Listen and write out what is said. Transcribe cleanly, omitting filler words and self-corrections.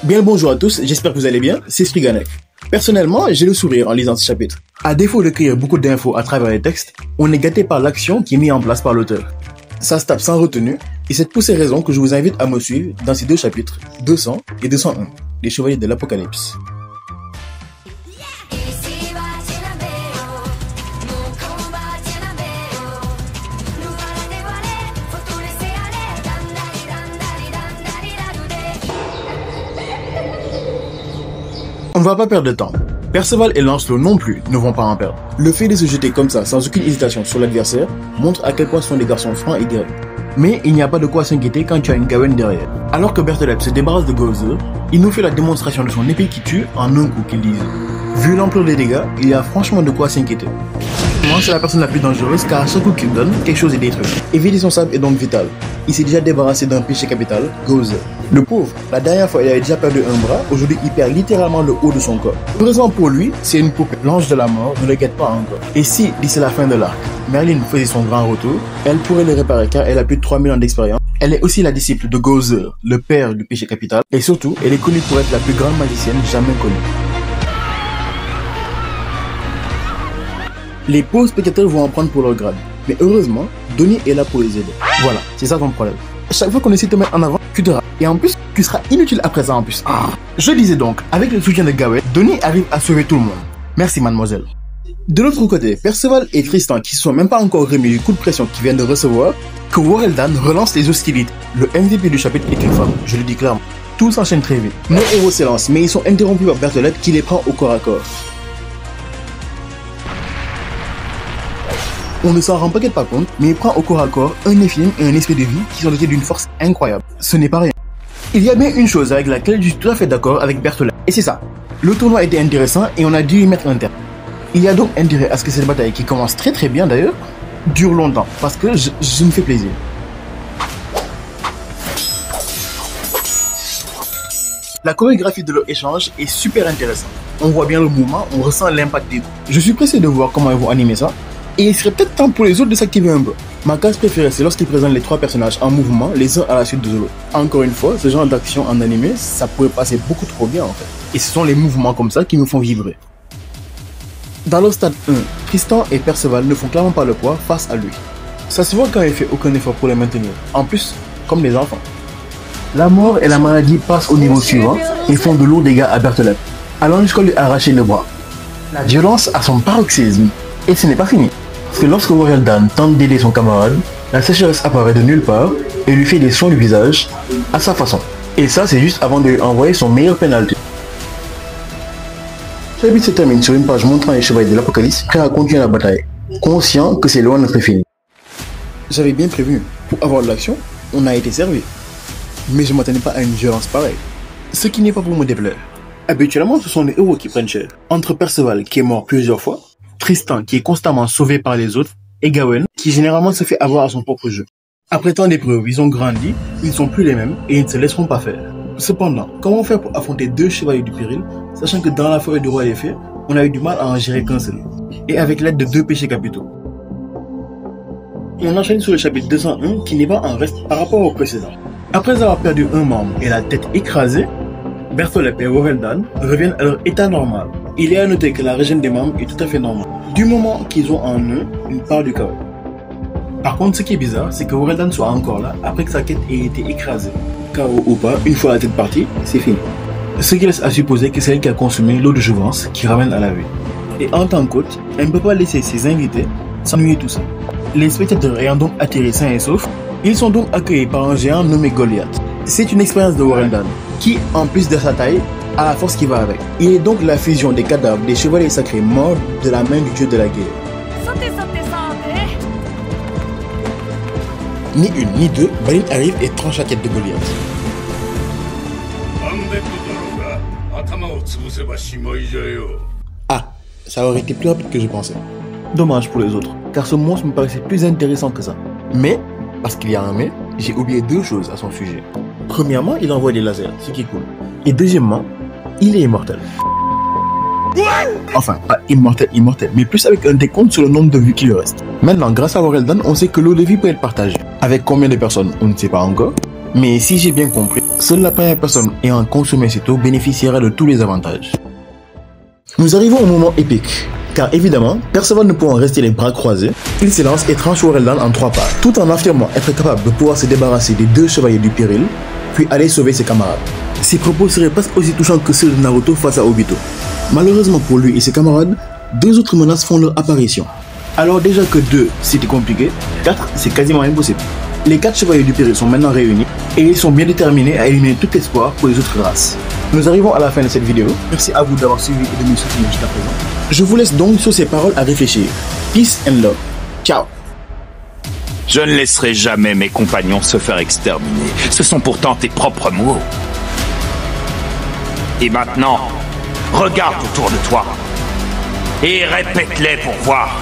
Bien le bonjour à tous, j'espère que vous allez bien, c'est Spriganek. Personnellement, j'ai le sourire en lisant ce chapitre. À défaut d'écrire beaucoup d'infos à travers les textes, on est gâté par l'action qui est mise en place par l'auteur. Ça se tape sans retenue, et c'est pour ces raisons que je vous invite à me suivre dans ces deux chapitres, 200 et 201, les Chevaliers de l'Apocalypse. On ne va pas perdre de temps. Perceval et Lancelot non plus ne vont pas en perdre. Le fait de se jeter comme ça, sans aucune hésitation sur l'adversaire, montre à quel point ce sont des garçons francs et guerriers. Mais il n'y a pas de quoi s'inquiéter quand tu as une Gawain derrière. Alors que Berthollet se débarrasse de Gozer, il nous fait la démonstration de son épée qui tue en un coup qu'il dise. Vu l'ampleur des dégâts, il y a franchement de quoi s'inquiéter. Moi, c'est la personne la plus dangereuse car à chaque coup qu'il donne, quelque chose est détruit. Éviter son sabre est donc vital. Il s'est déjà débarrassé d'un péché capital, Gozer. Le pauvre, la dernière fois il avait déjà perdu un bras, aujourd'hui il perd littéralement le haut de son corps. Heureusement pour lui, c'est une poupée. L'ange de la mort ne le guette pas encore. Et si, d'ici la fin de l'arc, Merlin faisait son grand retour, elle pourrait le réparer car elle a plus de 3000 ans d'expérience. Elle est aussi la disciple de Gozer, le père du péché capital. Et surtout, elle est connue pour être la plus grande magicienne jamais connue. Les pauvres spectateurs vont en prendre pour leur grade. Mais heureusement, Donnie est là pour les aider. Voilà, c'est ça ton problème. Chaque fois qu'on essaie de te mettre en avant, tu te rates. Et en plus, tu seras inutile après ça en plus. Je disais donc, avec le soutien de Gawain, Donnie arrive à sauver tout le monde. Merci mademoiselle. De l'autre côté, Perceval et Tristan, qui se sont même pas encore remis du coup de pression qu'ils viennent de recevoir, que Wareldan relance les hostilités. Le MVP du chapitre est une femme, je le dis clairement. Tout s'enchaîne très vite. Nos héros s'élancent, mais ils sont interrompus par Berthollet qui les prend au corps à corps. On ne s'en rend peut-être pas compte, mais il prend au corps à corps un Néphilim et un esprit de vie qui sont dotés d'une force incroyable. Ce n'est pas rien. Il y a bien une chose avec laquelle je suis tout à fait d'accord avec Berthollet, et c'est ça. Le tournoi était intéressant et on a dû y mettre un terme. Il y a donc intérêt à ce que cette bataille, qui commence très très bien d'ailleurs, dure longtemps, parce que je me fais plaisir. La chorégraphie de leur échange est super intéressante. On voit bien le mouvement, on ressent l'impact des coups. Je suis pressé de voir comment ils vont animer ça. Et il serait peut-être temps pour les autres de s'activer un peu. Ma case préférée, c'est lorsqu'ils présentent les trois personnages en mouvement, les uns à la suite de l'autre. Encore une fois, ce genre d'action en animé, ça pourrait passer beaucoup trop bien en fait. Et ce sont les mouvements comme ça qui nous font vibrer. Dans le stade 1, Tristan et Perceval ne font clairement pas le poids face à lui. Ça se voit quand il fait aucun effort pour les maintenir. En plus, comme des enfants. La mort et la maladie passent au niveau suivant et font de lourds dégâts à Berthollet, allant jusqu'à lui arracher le bras. La violence a son paroxysme. Et ce n'est pas fini. Parce que lorsque Wareldan tente d'aider son camarade, la sécheresse apparaît de nulle part et lui fait des soins du visage à sa façon. Et ça, c'est juste avant de lui envoyer son meilleur penalty. Le chapitre se termine sur une page montrant les chevaliers de l'Apocalypse prêts à continuer la bataille, conscient que c'est loin d'être fini. J'avais bien prévenu, pour avoir de l'action, on a été servi. Mais je ne m'attendais pas à une violence pareille. Ce qui n'est pas pour me déplaire. Habituellement, ce sont les héros qui prennent cher. Entre Perceval, qui est mort plusieurs fois, Tristan, qui est constamment sauvé par les autres, et Gawain, qui généralement se fait avoir à son propre jeu. Après tant d'épreuves, ils ont grandi, ils ne sont plus les mêmes, et ils ne se laisseront pas faire. Cependant, comment faire pour affronter deux chevaliers du péril, sachant que dans la forêt du roi des fées, on a eu du mal à en gérer qu'un seul, et avec l'aide de deux péchés capitaux. On enchaîne sur le chapitre 201, qui n'est pas en reste par rapport au précédent. Après avoir perdu un membre et la tête écrasée, Berthollet et Wareldan reviennent à leur état normal. Il est à noter que la régène des membres est tout à fait normale, du moment qu'ils ont en eux une part du chaos. Par contre, ce qui est bizarre, c'est que Wareldan soit encore là après que sa quête ait été écrasée. Chaos ou pas, une fois la tête partie, c'est fini. Ce qui laisse à supposer que c'est elle qui a consommé l'eau de jouvence qui ramène à la vie. Et en tant qu'hôte, elle ne peut pas laisser ses invités s'ennuyer tout ça. Les spectateurs ayant donc atterri sains et saufs, ils sont donc accueillis par un géant nommé Goliath. C'est une expérience de Wareldan, qui, en plus de sa taille, a la force qui va avec. Il est donc la fusion des cadavres des chevaliers sacrés morts de la main du dieu de la guerre. Ni une ni deux, Balin arrive et tranche la tête de Goliath. Ah, ça aurait été plus rapide que je pensais. Dommage pour les autres, car ce monstre me paraissait plus intéressant que ça. Mais, parce qu'il y a un mais, j'ai oublié deux choses à son sujet. Premièrement, il envoie des lasers, ce qui est cool. Et deuxièmement, il est immortel. Enfin, pas immortel, mais plus avec un décompte sur le nombre de vies qui lui reste. Maintenant, grâce à Wareldan, on sait que l'eau de vie peut être partagée. Avec combien de personnes, on ne sait pas encore. Mais si j'ai bien compris, seule la première personne ayant consommé cette eau bénéficiera de tous les avantages. Nous arrivons au moment épique, car évidemment, Perceval ne pouvant rester les bras croisés, il s'élance et tranche Wareldan en 3 pas, tout en affirmant être capable de pouvoir se débarrasser des 2 chevaliers du péril, puis aller sauver ses camarades. Ses propos seraient presque aussi touchants que ceux de Naruto face à Obito. Malheureusement pour lui et ses camarades, 2 autres menaces font leur apparition. Alors déjà que 2, c'était compliqué, 4, c'est quasiment impossible. Les 4 chevaliers du péril sont maintenant réunis et ils sont bien déterminés à éliminer tout espoir pour les autres races. Nous arrivons à la fin de cette vidéo. Merci à vous d'avoir suivi et de me soutenir jusqu'à présent. Je vous laisse donc sur ces paroles à réfléchir. Peace and love. Ciao. Je ne laisserai jamais mes compagnons se faire exterminer. Ce sont pourtant tes propres mots. Et maintenant, regarde autour de toi et répète-les pour voir.